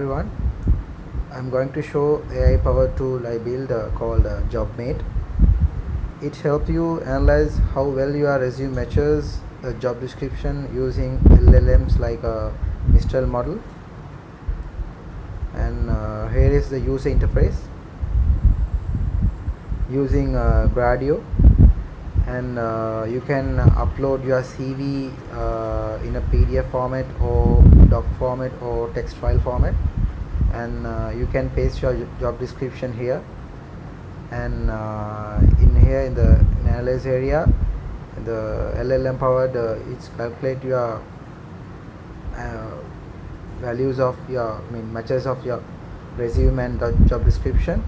Everyone, I'm going to show AI powered tool I built called JobMate. It helps you analyze how well your resume matches the job description using LLMs like a Mistral model. And here is the user interface using Gradio, and you can upload your CV in a PDF format or doc format or text file format, and you can paste your job description here, and in here in the analyze area, the LLM powered it's calculate your values of your matches of your resume and the job description,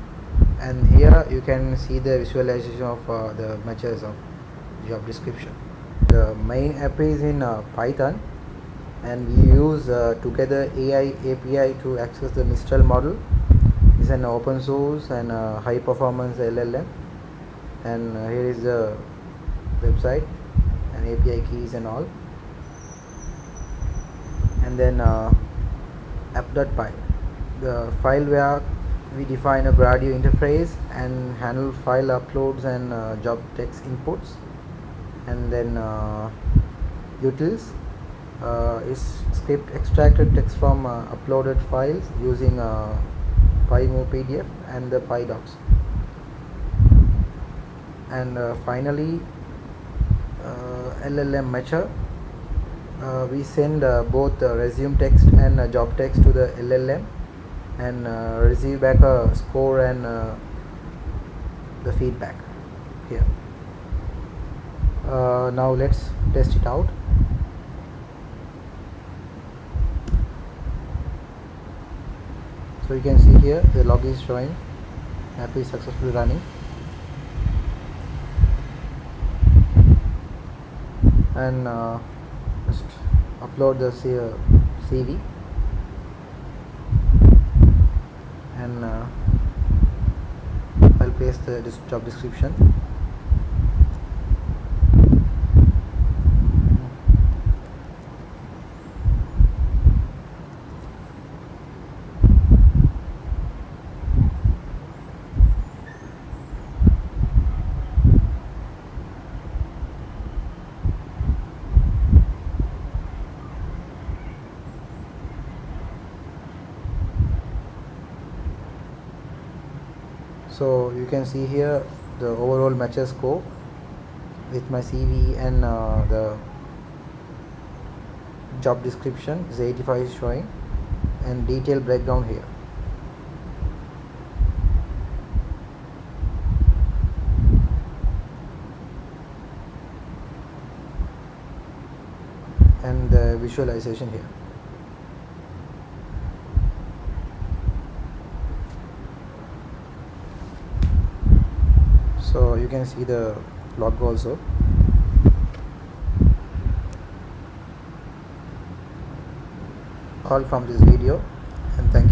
and here you can see the visualization of the matches of job description. The main app is in Python, and we use Together AI API to access the Mistral model. It's an open source and high performance LLM, and here is the website and API keys and all, and then app.py, the file where we define a Gradio interface and handle file uploads and job text inputs, and then utils is script extracted text from uploaded files using PyMove PDF and the PyDocs, and finally LLM matcher. We send both resume text and job text to the LLM, and receive back a score and the feedback here. Now let's test it out. So you can see here the log is showing, app is successfully running, and just upload the CV, and I'll paste the job description. So you can see here the overall matches score with my CV, and the job description is 85 is showing, and detailed breakdown here. And the visualization here. So you can see the log also. All from this video, and thank you.